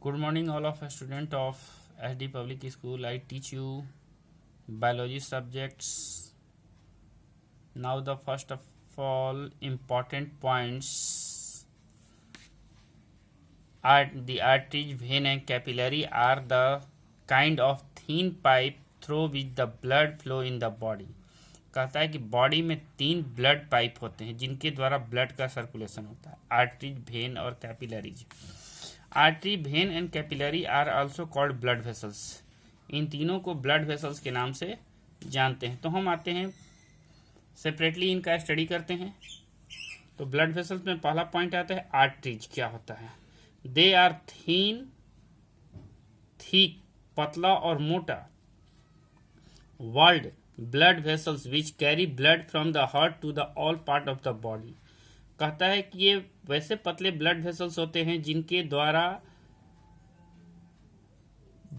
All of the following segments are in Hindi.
Good morning, all of student of SD Public School. I teach you biology subjects. Now, the first of all important points are the arteries, vein, and capillary are the kind of thin pipe through which the blood flow in the body. कहता है कि बॉडी में 3 ब्लड पाइप होते हैं जिनके द्वारा ब्लड का सर्कुलेशन होता है, आर्टरीज, वेन और capillaries. Artery, vein and capillary are also called blood vessels. इन तीनों को ब्लड वेसल्स के नाम से जानते हैं. तो हम आते हैं सेपरेटली इनका स्टडी करते हैं. तो ब्लड वेसल्स में पहला पॉइंट आता है आर्टरीज. क्या होता है? दे आर थीन, थिक, पतला और मोटा, walled blood vessels which carry blood from the heart to the all part of the body. कहता है कि ये वैसे पतले ब्लड वेसल्स होते हैं जिनके द्वारा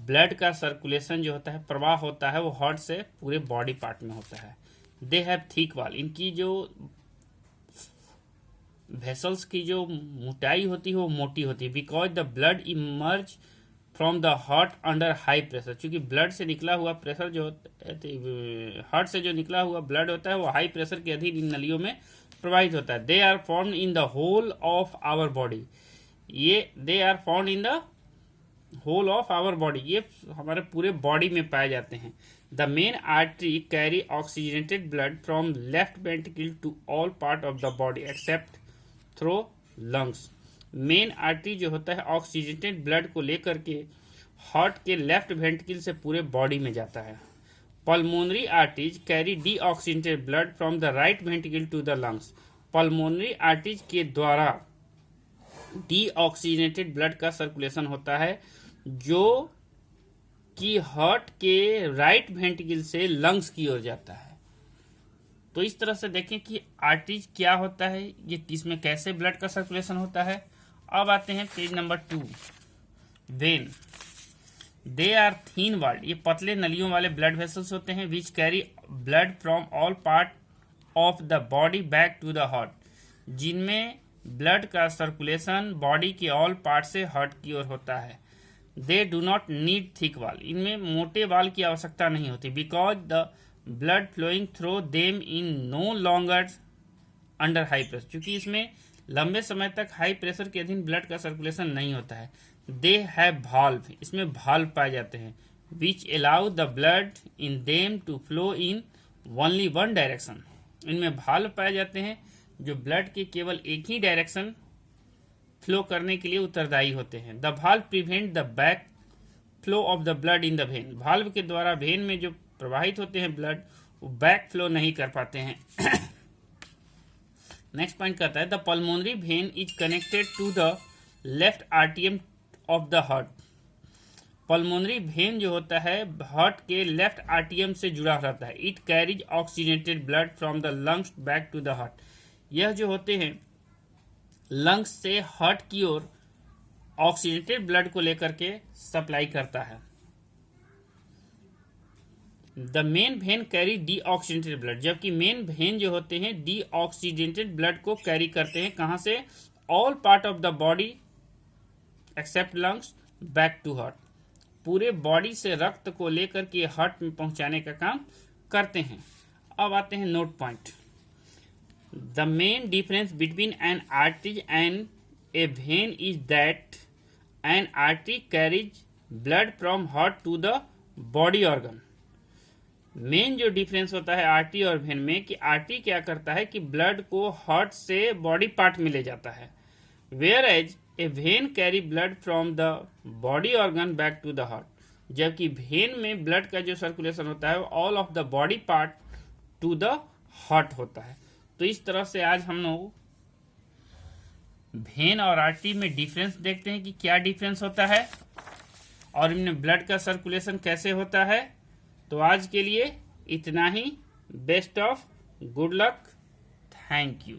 ब्लड का सर्कुलेशन जो होता है, प्रवाह होता है, वो हार्ट से पूरे बॉडी पार्ट में होता है. They have thick wall. इनकी जो वेसल्स की जो मोटाई होती है वो मोटी होती है. Because the blood emerge from the heart under high pressure. क्योंकि ब्लड से निकला हुआ प्रेशर जो हार्ट से जो निकला हुआ ब्लड होता है वो हाई प्रेशर के अधीन इन नलियों में प्रवाहित होता है. They are found in the whole of our body. They are found in the whole of our body. ये हमारे पूरे बॉडी में पाए जाते हैं. The main artery carry oxygenated blood from left ventricle to all part of the body except through lungs. Main artery जो होता है ऑक्सीजनेटेड ब्लड को लेकर के हार्ट के लेफ्ट वेंट्रिकल से पूरे बॉडी में जाता है. Pulmonary arteries carry deoxygenated blood from the right ventricle to the lungs. Pulmonary arteries के द्वारा डीऑक्सीजनेटेड ब्लड का सर्कुलेशन होता है जो कि हार्ट के राइट वेंट्रिकल से लंग्स की ओर जाता है. तो इस तरह से देखें कि आर्टरीज क्या होता है, ये किसमें कैसे ब्लड का सर्कुलेशन होता है. अब आते हैं page number 2. Vein. They are thin walled. ये पतले नलियों वाले ब्लड वेसल्स होते हैं which carry blood from all part of the body back to the heart. जिनमें ब्लड का सर्कुलेशन बॉडी के ऑल पार्ट से हार्ट की ओर होता है. They do not need thick wall. इनमें मोटे वाल की आवश्यकता नहीं होती. Because the blood flowing through them is no longer under high pressure. क्योंकि इसमें लंबे समय तक हाई प्रेशर के अधीन ब्लड का सर्कुलेशन नहीं होता है. They have valve. इसमें भाल्व पाए जाते हैं which allow the blood in them to flow in only one direction. इनमें भाल्व पाए जाते हैं जो ब्लड के केवल एक ही डायरेक्शन फ्लो करने के लिए उत्तरदायी होते हैं. The valve prevent the back flow of the blood in the when. Valve के द्वारा वेन में जो प्रवाहित होते हैं ब्लड, वो बैक फ्लो नहीं कर पाते हैं. नेक्स्ट पॉइंट कहता है the pulmonary vein is connected to the left आर्टियम of the heart. Pulmonary vein जो होता है हार्ट के लेफ्ट आर्टियम से जुड़ा रहता है. It carries oxygenated blood from the lungs back to the heart. यह जो होते हैं लंग्स से हार्ट की ओर ऑक्सीजनेटेड ब्लड को लेकर के सप्लाई करता है. The main vein carry deoxygenated blood. जबकि मेन वेन जो होते हैं डीऑक्सीजनेटेड ब्लड को कैरी करते हैं कहां से? All part of the body except lungs back to heart. पूरे बॉडी से रक्त को लेकर के हार्ट में पहुंचाने का काम करते हैं. अब आते हैं note point. The main difference between an artery and a vein is that an artery carries blood from heart to the body organ. Main जो डिफरेंस होता है आर्टरी और वेन में कि आर्टरी क्या करता है कि ब्लड को हार्ट से बॉडी पार्ट में ले जाता है, whereas a vein carry blood from the body organ back to the heart. जबकि वेन में ब्लड का जो सर्कुलेशन होता है all of the body part to the heart होता है. तो इस तरह से आज हम लोग वेन और आर्टरी में डिफरेंस देखते हैं कि क्या डिफरेंस होता है और इनमें ब्लड का सर्कुलेशन कैसे होता है. तो आज के लिए इतना ही. Best of good luck. Thank you.